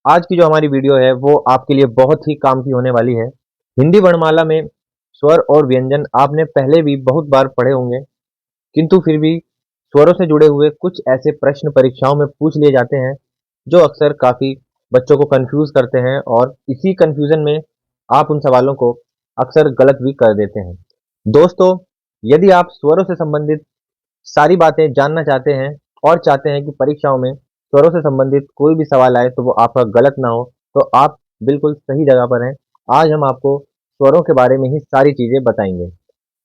आज की जो हमारी वीडियो है वो आपके लिए बहुत ही काम की होने वाली है। हिंदी वर्णमाला में स्वर और व्यंजन आपने पहले भी बहुत बार पढ़े होंगे, किंतु फिर भी स्वरों से जुड़े हुए कुछ ऐसे प्रश्न परीक्षाओं में पूछ लिए जाते हैं जो अक्सर काफ़ी बच्चों को कंफ्यूज करते हैं और इसी कंफ्यूजन में आप उन सवालों को अक्सर गलत भी कर देते हैं। दोस्तों, यदि आप स्वरों से संबंधित सारी बातें जानना चाहते हैं और चाहते हैं कि परीक्षाओं में स्वरों से संबंधित कोई भी सवाल आए तो वो आपका गलत ना हो, तो आप बिल्कुल सही जगह पर हैं। आज हम आपको स्वरों के बारे में ही सारी चीज़ें बताएंगे।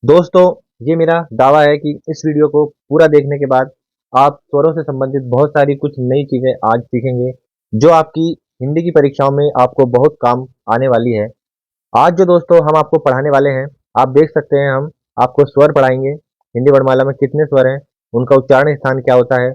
दोस्तों, ये मेरा दावा है कि इस वीडियो को पूरा देखने के बाद आप स्वरों से संबंधित बहुत सारी कुछ नई चीज़ें आज सीखेंगे, जो आपकी हिंदी की परीक्षाओं में आपको बहुत काम आने वाली है। आज जो दोस्तों हम आपको पढ़ाने वाले हैं, आप देख सकते हैं हम आपको स्वर पढ़ाएंगे। हिंदी वर्णमाला में कितने स्वर हैं, उनका उच्चारण स्थान क्या होता है,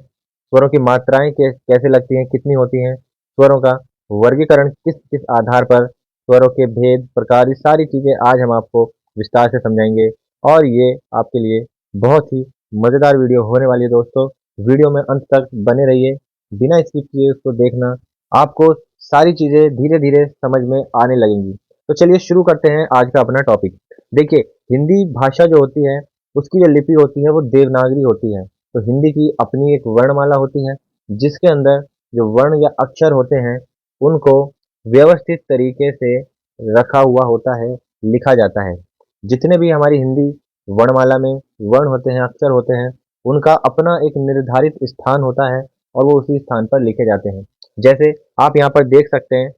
स्वरों की मात्राएं कैसे लगती हैं, कितनी होती हैं, स्वरों का वर्गीकरण किस किस आधार पर, स्वरों के भेद प्रकार, ये सारी चीज़ें आज हम आपको विस्तार से समझाएंगे। और ये आपके लिए बहुत ही मज़ेदार वीडियो होने वाली है दोस्तों। वीडियो में अंत तक बने रहिए, बिना स्किप किए उसको देखना, आपको सारी चीज़ें धीरे धीरे समझ में आने लगेंगी। तो चलिए शुरू करते हैं आज का अपना टॉपिक। देखिए, हिंदी भाषा जो होती है उसकी जो लिपि होती है वो देवनागरी होती है। तो हिंदी की अपनी एक वर्णमाला होती है जिसके अंदर जो वर्ण या अक्षर होते हैं उनको व्यवस्थित तरीके से रखा हुआ होता है, लिखा जाता है। जितने भी हमारी हिंदी वर्णमाला में वर्ण होते हैं, अक्षर होते हैं, उनका अपना एक निर्धारित स्थान होता है और वो उसी स्थान पर लिखे जाते हैं। जैसे आप यहाँ पर देख सकते हैं,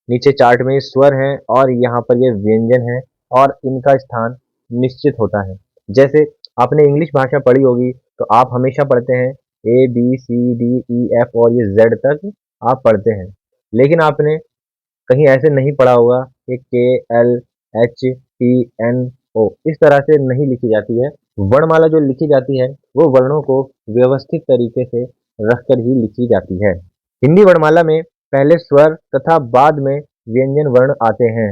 नीचे चार्ट में स्वर हैं और यहाँ पर ये व्यंजन है और इनका स्थान निश्चित होता है। जैसे आपने इंग्लिश भाषा पढ़ी होगी तो आप हमेशा पढ़ते हैं A B C D E F और ये जेड तक आप पढ़ते हैं। लेकिन आपने कहीं ऐसे नहीं पढ़ा होगा कि K L H T N O इस तरह से नहीं लिखी जाती है। वर्णमाला जो लिखी जाती है वो वर्णों को व्यवस्थित तरीके से रखकर ही लिखी जाती है। हिंदी वर्णमाला में पहले स्वर तथा बाद में व्यंजन वर्ण आते हैं।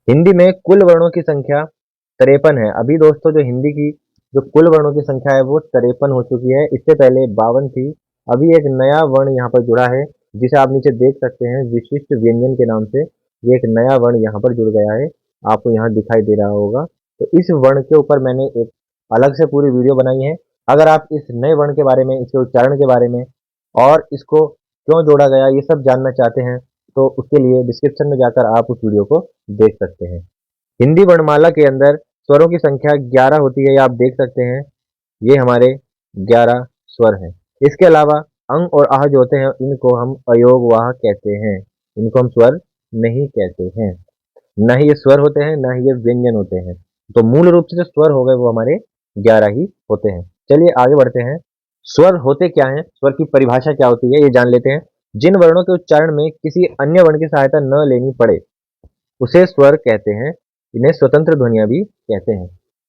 हिंदी में कुल वर्णों की संख्या 53 है। अभी दोस्तों जो हिंदी की जो कुल वर्णों की संख्या है वो 53 हो चुकी है। इससे पहले 52 थी। अभी एक नया वर्ण यहाँ पर जुड़ा है जिसे आप नीचे देख सकते हैं, विशिष्ट व्यंजन के नाम से। ये एक नया वर्ण यहाँ पर जुड़ गया है, आपको यहाँ दिखाई दे रहा होगा। तो इस वर्ण के ऊपर मैंने एक अलग से पूरी वीडियो बनाई है। अगर आप इस नए वर्ण के बारे में, इसके उच्चारण के बारे में और इसको क्यों जोड़ा गया ये सब जानना चाहते हैं तो उसके लिए डिस्क्रिप्शन में जाकर आप उस वीडियो को देख सकते हैं। हिंदी वर्णमाला के अंदर स्वरों की संख्या 11 होती है, ये आप देख सकते हैं। ये हमारे 11 स्वर हैं। इसके अलावा अंग और आह जो होते हैं इनको हम अयोगवाह कहते हैं। इनको हम स्वर नहीं कहते हैं। ना ही ये स्वर होते हैं, ना ही ये व्यंजन होते हैं। तो मूल रूप से जो स्वर हो गए वो हमारे 11 ही होते हैं। चलिए आगे बढ़ते हैं। स्वर होते क्या हैं, स्वर की परिभाषा क्या होती है, ये जान लेते हैं। जिन वर्णों के उच्चारण में किसी अन्य वर्ण की सहायता न लेनी पड़े उसे स्वर कहते हैं। इन्हें स्वतंत्र ध्वनियां भी कहते हैं।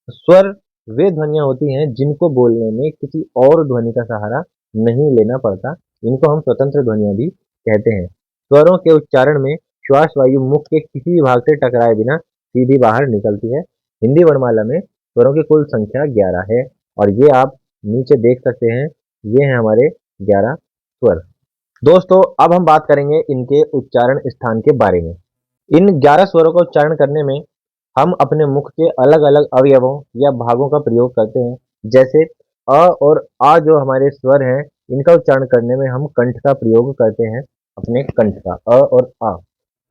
स्वर वे ध्वनियां होती हैं जिनको बोलने में किसी और ध्वनि का सहारा नहीं लेना पड़ता। इनको हम स्वतंत्र ध्वनियां भी कहते हैं। स्वरों के उच्चारण में श्वास वायु मुख के किसी भी भाग से टकराए बिना सीधी बाहर निकलती है। हिंदी वर्णमाला में स्वरों की कुल संख्या 11 है और ये आप नीचे देख सकते हैं। ये हैं हमारे 11 स्वर। दोस्तों, अब हम बात करेंगे इनके उच्चारण स्थान के बारे में। इन 11 स्वरों का उच्चारण करने में हम अपने मुख के अलग अलग अवयवों या भागों का प्रयोग करते हैं। जैसे अ और आ जो हमारे स्वर हैं, इनका उच्चारण करने में हम कंठ का प्रयोग करते हैं। अपने कंठ का अ और आ।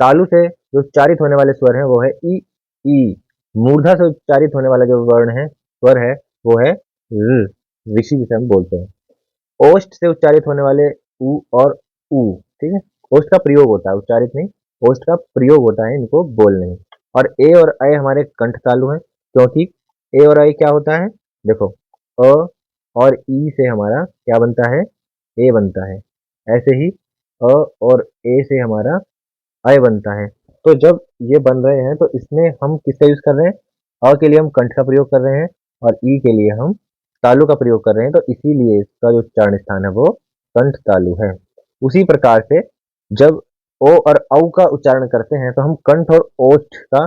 तालु से जो उच्चारित होने वाले स्वर हैं वो है ई ई। मूर्धा से उच्चारित होने वाला जो वर्ण है, स्वर है, वो है र, ऋषि जिसे हम बोलते हैं। ओष्ठ से उच्चारित होने वाले उ और ऊ, ठीक है। ओष्ठ का प्रयोग होता है, उच्चारित नहीं, ओष्ठ का प्रयोग होता है इनको बोलने में। और ए और ऐ हमारे कंठ तालु हैं, क्योंकि ए और ऐ क्या होता है, देखो, अ और ई से हमारा क्या बनता है, ए बनता है। ऐसे ही अ और ए से हमारा अय बनता है। तो जब ये बन रहे हैं तो इसमें हम किसका यूज कर रहे हैं, अ के लिए हम कंठ का प्रयोग कर रहे हैं और ई के लिए हम तालु का प्रयोग कर रहे हैं। तो इसीलिए इसका जो उच्चारण स्थान है वो कंठ तालु है। उसी प्रकार से जब ओ और औ का उच्चारण करते हैं तो हम कंठ और ओष्ठ का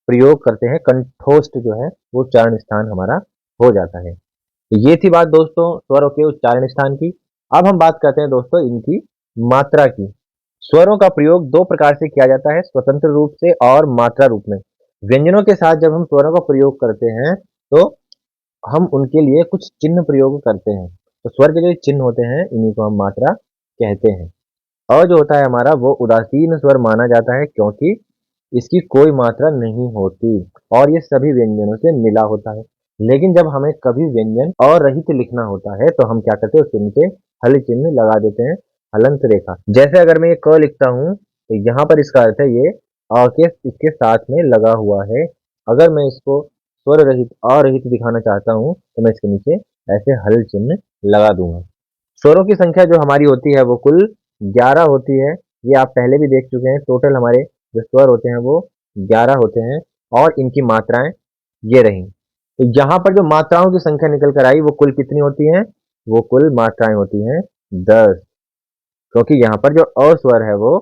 प्रयोग करते हैं। कंठोष्ठ जो है वो उच्चारण स्थान हमारा हो जाता है। तो ये थी बात दोस्तों स्वरों के उच्चारण स्थान की। अब हम बात करते हैं दोस्तों इनकी मात्रा की। स्वरों का प्रयोग दो प्रकार से किया जाता है, स्वतंत्र रूप से और मात्रा रूप में। व्यंजनों के साथ जब हम स्वरों का प्रयोग करते हैं तो हम उनके लिए कुछ चिन्ह प्रयोग करते हैं। तो स्वर के जो चिन्ह होते हैं इन्हीं को हम मात्रा कहते हैं। और जो होता है हमारा वो उदासीन स्वर माना जाता है क्योंकि इसकी कोई मात्रा नहीं होती और ये सभी व्यंजनों से मिला होता है। लेकिन जब हमें कभी व्यंजन और रहित लिखना होता है तो हम क्या करते हैं, उसके नीचे हल चिन्ह लगा देते हैं, हलंत रेखा। जैसे अगर मैं ये क लिखता हूँ तो यहाँ पर इसका अर्थ है ये अ के इसके साथ में लगा हुआ है। अगर मैं इसको स्वर रहित अरहित दिखाना चाहता हूँ तो मैं इसके नीचे ऐसे हल चिन्ह लगा दूंगा। स्वरों की संख्या जो हमारी होती है वो कुल 11 होती है। ये आप पहले भी देख चुके हैं। टोटल हमारे जो स्वर होते हैं वो 11 होते हैं और इनकी मात्राएं ये रही। तो यहाँ पर जो मात्राओं की संख्या निकल कर आई वो कुल कितनी होती है, वो कुल मात्राएं होती हैं 10। क्योंकि यहाँ पर जो अ स्वर है वो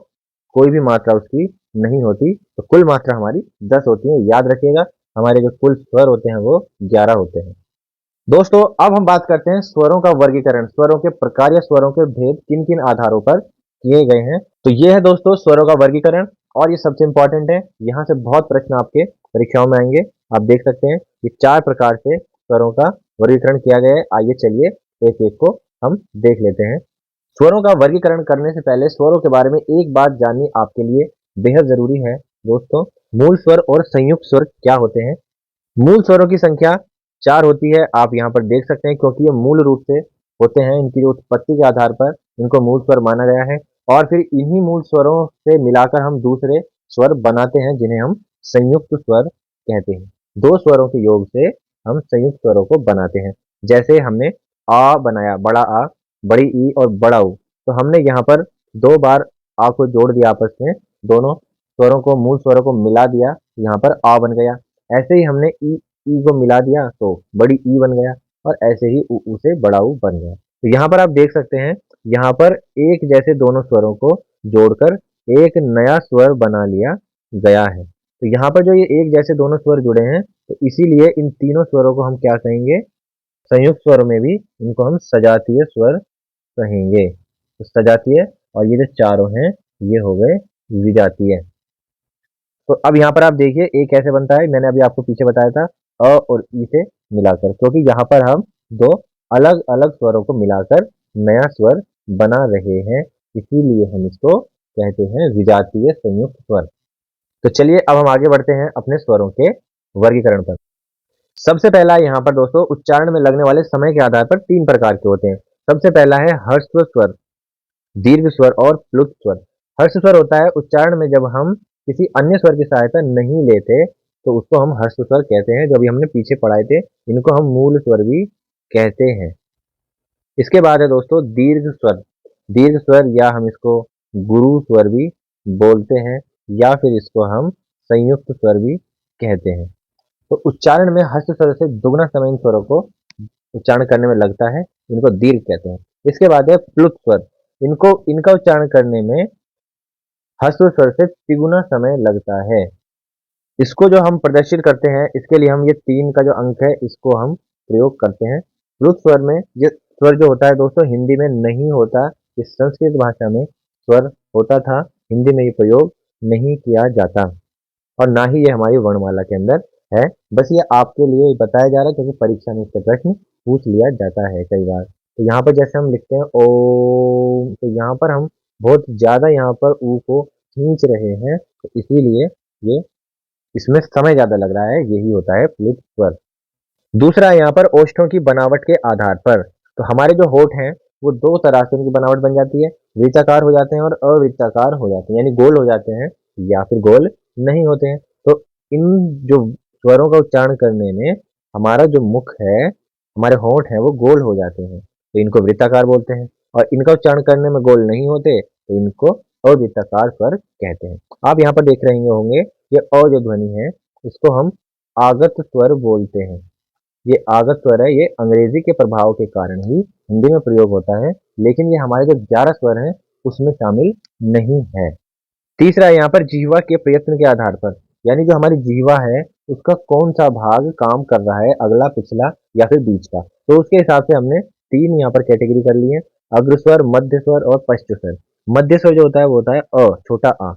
कोई भी मात्रा उसकी नहीं होती, तो कुल मात्रा हमारी 10 होती है। याद रखिएगा हमारे जो कुल स्वर होते हैं वो 11 होते हैं। दोस्तों अब हम बात करते हैं स्वरों का वर्गीकरण, स्वरों के प्रकार या स्वरों के भेद किन किन आधारों पर किए गए हैं। तो ये है दोस्तों स्वरों का वर्गीकरण और ये सबसे इंपॉर्टेंट है। यहाँ से बहुत प्रश्न आपके परीक्षाओं में आएंगे। आप देख सकते हैं ये 4 प्रकार से स्वरों का वर्गीकरण किया गया है। आइए चलिए एक एक को हम देख लेते हैं। स्वरों का वर्गीकरण करने से पहले स्वरों के बारे में एक बात जाननी आपके लिए बेहद जरूरी है दोस्तों। मूल स्वर और संयुक्त स्वर क्या होते हैं। मूल स्वरों की संख्या 4 होती है, आप यहाँ पर देख सकते हैं क्योंकि ये मूल रूप से होते हैं। इनकी जो उत्पत्ति के आधार पर इनको मूल स्वर माना गया है और फिर इन्हीं मूल स्वरों से मिलाकर हम दूसरे स्वर बनाते हैं जिन्हें हम संयुक्त स्वर कहते हैं। दो स्वरों के योग से हम संयुक्त स्वरों को बनाते हैं। जैसे हमने आ बनाया, बड़ा आ, बड़ी ई और बड़ा ऊ, तो हमने यहाँ पर 2 बार आ को जोड़ दिया आपस में, दोनों स्वरों को मूल स्वरों को मिला दिया, यहाँ पर आ बन गया। ऐसे ही हमने ई को मिला दिया तो बड़ी ई बन गया और ऐसे ही ऊ से बड़ा ऊ बन गया। तो यहाँ पर आप देख सकते हैं यहाँ पर एक जैसे दोनों स्वरों को जोड़कर एक नया स्वर बना लिया गया है। तो यहाँ पर जो ये एक जैसे दोनों स्वर जुड़े हैं तो इसीलिए इन तीनों स्वरों को हम क्या कहेंगे, संयुक्त स्वर में भी इनको हम सजातीय स्वर कहेंगे। तो सजातीय और ये जो चारों हैं ये हो गए विजातीय। तो अब यहाँ पर आप देखिए ए कैसे बनता है, मैंने अभी आपको पीछे बताया था अ और ई से मिलाकर, क्योंकि यहाँ पर हम दो अलग अलग स्वरों को मिलाकर नया स्वर बना रहे हैं, इसीलिए हम इसको कहते हैं विजातीय संयुक्त स्वर। तो चलिए अब हम आगे बढ़ते हैं अपने स्वरों के वर्गीकरण पर। सबसे पहला यहाँ पर दोस्तों उच्चारण में लगने वाले समय के आधार पर 3 प्रकार के होते हैं। सबसे पहला है ह्रस्व स्वर, दीर्घ स्वर और प्लुत स्वर। हर्ष स्वर होता है उच्चारण में जब हम किसी अन्य स्वर की सहायता नहीं लेते तो उसको हम हर्ष स्वर कहते हैं। जो अभी हमने पीछे पढ़ाए थे इनको हम मूल स्वर भी कहते हैं। इसके बाद है दोस्तों दीर्घ स्वर। दीर्घ स्वर या हम इसको गुरु स्वर भी बोलते हैं या फिर इसको हम संयुक्त स्वर भी कहते हैं। तो उच्चारण में हर्ष स्वर से दुगना समय इन स्वरों को उच्चारण करने में लगता है, इनको दीर्घ कहते हैं। इसके बाद है प्लुत स्वर। इनको इनका उच्चारण करने में ह्रस्व स्वर से तिगुना समय लगता है। इसको जो हम प्रदर्शित करते हैं इसके लिए हम ये 3 का जो अंक है इसको हम प्रयोग करते हैं। प्लुत स्वर में ये स्वर जो होता है दोस्तों हिंदी में नहीं होता, इस संस्कृत भाषा में स्वर होता था, हिंदी में ये प्रयोग नहीं किया जाता और ना ही ये हमारी वर्णमाला के अंदर है। बस ये आपके लिए बताया जा रहा है क्योंकि परीक्षा में इसका प्रश्न पूछ लिया जाता है कई बार। तो यहाँ पर जैसे हम लिखते हैं ओम, तो यहाँ पर हम बहुत ज्यादा यहाँ पर ऊ को खींच रहे हैं, तो इसीलिए ये इसमें समय ज्यादा लग रहा है, यही होता है प्लुत स्वर। दूसरा यहाँ पर ओष्ठों की बनावट के आधार पर, तो हमारे जो होठ हैं वो 2 तरह से उनकी बनावट बन जाती है, वृत्ताकार हो जाते हैं और अवृत्ताकार हो जाते हैं, यानी गोल हो जाते हैं या फिर गोल नहीं होते हैं। तो इन जो स्वरों का उच्चारण करने में हमारा जो मुख है, हमारे होंठ है वो गोल हो जाते हैं, तो इनको वृत्ताकार बोलते हैं। और इनका उच्चारण करने में गोल नहीं होते तो इनको अवृत्ताकार स्वर कहते हैं। आप यहाँ पर देख रहे होंगे ये अ जो ध्वनि है इसको हम आगत स्वर बोलते हैं। ये आगत स्वर है, ये अंग्रेजी के प्रभाव के कारण ही हिंदी में प्रयोग होता है, लेकिन ये हमारे जो 11 स्वर हैं उसमें शामिल नहीं है। तीसरा यहाँ पर जिह्वा के प्रयत्न के आधार पर, यानी जो हमारी जिह्वा है उसका कौन सा भाग काम कर रहा है, अगला, पिछला या फिर बीच का, तो उसके हिसाब से हमने 3 यहाँ पर कैटेगरी कर ली है, अग्र स्वर, मध्य स्वर और पश्च स्वर। मध्य स्वर जो होता है वो होता है अ, छोटा आ,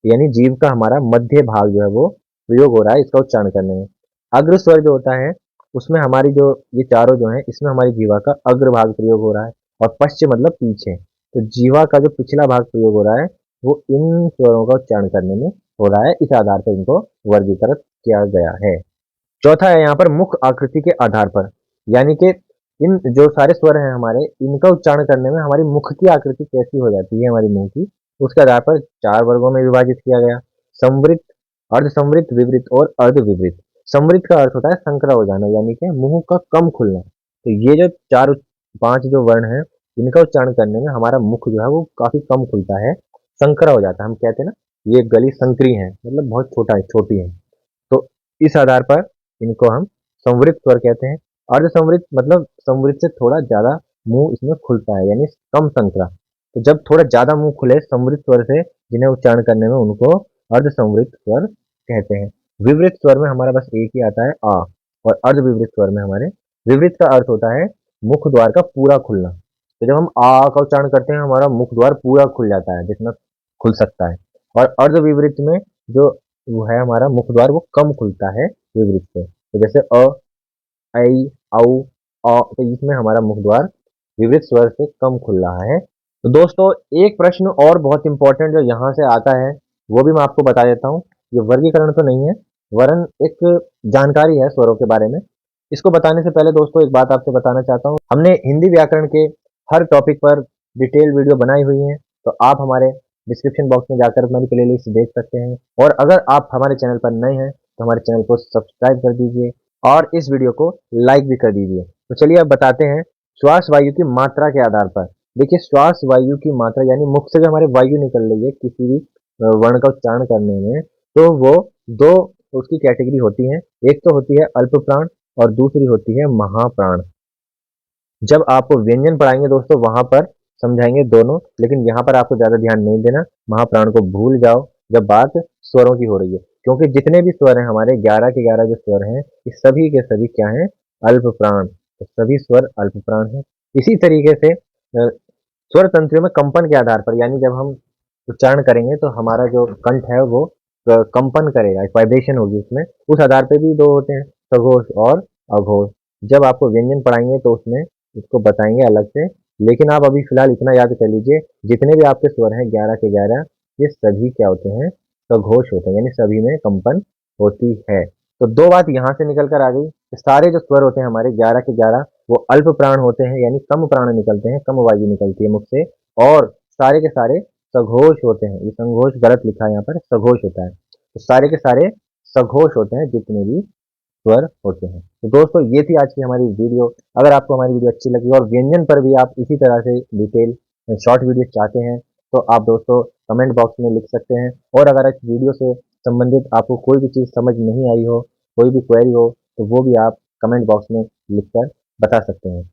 यानी जीभ का हमारा मध्य भाग जो है वो प्रयोग हो रहा है इसका उच्चारण करने में। अग्र स्वर जो होता है उसमें हमारी जो ये चारों जो है इसमें हमारी जीवा का अग्र भाग प्रयोग हो रहा है, और पश्च मतलब पीछे। तो जीवा का जो पिछला भाग प्रयोग हो रहा है वो इन स्वरों का उच्चारण करने में हो रहा है। इस आधार पर इनको वर्गीकृत किया गया है। चौथा है यहाँ पर मुख आकृति के आधार पर, यानी कि इन जो सारे स्वर हैं हमारे इनका उच्चारण करने में हमारी मुख की आकृति कैसी हो जाती है हमारी मुंह की, उसके आधार पर चार वर्गों में विभाजित किया गया। संवृत, अर्धसंवृत, विवृत और अर्धविवृत। संवृत का अर्थ होता है संकरा हो जाना, यानी कि मुंह का कम खुलना। तो ये जो चार पांच जो वर्ण है इनका उच्चारण करने में हमारा मुख जो है वो काफी कम खुलता है, संकरा हो जाता है। हम कहते हैं ना ये गली संकरी है, मतलब बहुत छोटा है, छोटी है। तो इस आधार पर इनको हम संवृत स्वर कहते हैं। अर्धसंवृत मतलब संवृत से थोड़ा ज्यादा मुंह इसमें खुलता है, यानी कम संकरा। तो जब थोड़ा ज्यादा मुंह खुले संवृत स्वर से, जिन्हें उच्चारण करने में उनको अर्धसंवृत स्वर कहते हैं। विवृत स्वर में हमारा बस एक ही आता है आ, और अर्धविवृत स्वर में हमारे विवृत का अर्थ होता है मुख द्वार का पूरा खुलना। तो जब हम आ का उच्चारण करते हैं हमारा मुख द्वार पूरा खुल जाता है, जितना खुल सकता है। और अर्धविवृत में जो वो है हमारा मुख द्वार वो कम खुलता है विवृत से। तो जैसे अ, ऐ, औ, अ, तो इसमें हमारा मुख द्वार विवृत स्वर से कम खुल रहा है। तो दोस्तों एक प्रश्न और बहुत इंपॉर्टेंट जो यहाँ से आता है वो भी मैं आपको बता देता हूँ। ये वर्गीकरण तो नहीं है वरन एक जानकारी है स्वरों के बारे में। इसको बताने से पहले दोस्तों एक बात आपसे बताना चाहता हूँ, हमने हिंदी व्याकरण के हर टॉपिक पर डिटेल वीडियो बनाई हुई है। तो आप हमारे डिस्क्रिप्शन बॉक्स में जाकर हमारी प्लेलिस्ट देख सकते हैं। और अगर आप हमारे चैनल पर नए हैं तो हमारे चैनल को सब्सक्राइब कर दीजिए और इस वीडियो को लाइक भी कर दीजिए। तो चलिए अब बताते हैं श्वास वायु की मात्रा के आधार पर। देखिए श्वास वायु की मात्रा यानी मुख से जो हमारे वायु निकल रही है किसी भी वर्ण का उच्चारण करने में, तो वो दो उसकी कैटेगरी होती है। एक तो होती है अल्प प्राण और दूसरी होती है महाप्राण। जब आपको व्यंजन पढ़ाएंगे दोस्तों वहां पर समझाएंगे दोनों, लेकिन यहाँ पर आपको ज्यादा ध्यान नहीं देना, महाप्राण को भूल जाओ जब बात स्वरों की हो रही है। क्योंकि जितने भी स्वर हैं हमारे 11 के 11 जो स्वर हैं ये सभी के सभी क्या हैं, अल्प प्राण। तो सभी स्वर अल्प प्राण हैं। इसी तरीके से स्वर तंत्रियों में कंपन के आधार पर, यानी जब हम उच्चारण करेंगे तो हमारा जो कंठ है वो कंपन करेगा, एक वाइब्रेशन होगी उसमें। उस आधार पे भी दो होते हैं, सघोष और अघोष। जब आपको व्यंजन पढ़ाएंगे तो उसमें इसको बताएंगे अलग से। लेकिन आप अभी फिलहाल इतना याद कर लीजिए, जितने भी आपके स्वर हैं 11 के 11 ये सभी क्या होते हैं, सघोष होते हैं, यानी सभी में कंपन होती है। तो दो बात यहाँ से निकल कर आ गई कि सारे जो स्वर होते हैं हमारे 11 के 11 वो अल्प प्राण होते हैं, यानी कम प्राण निकलते हैं, कम वायु निकलती है मुख से। और सारे के सारे सघोष होते हैं। ये संघोष गलत लिखा है यहाँ पर, सघोष होता है। तो सारे के सारे सघोष होते हैं जितने भी स्वर होते हैं। तो दोस्तों ये थी आज की हमारी वीडियो। अगर आपको हमारी वीडियो अच्छी लगी और व्यंजन पर भी आप इसी तरह से डिटेल शॉर्ट वीडियो चाहते हैं तो आप दोस्तों कमेंट बॉक्स में लिख सकते हैं। और अगर इस वीडियो से संबंधित आपको कोई भी चीज़ समझ नहीं आई हो, कोई भी क्वेरी हो, तो वो भी आप कमेंट बॉक्स में लिखकर बता सकते हैं।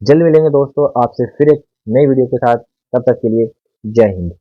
जल्द मिलेंगे दोस्तों आपसे फिर एक नई वीडियो के साथ। तब तक के लिए जय हिंद।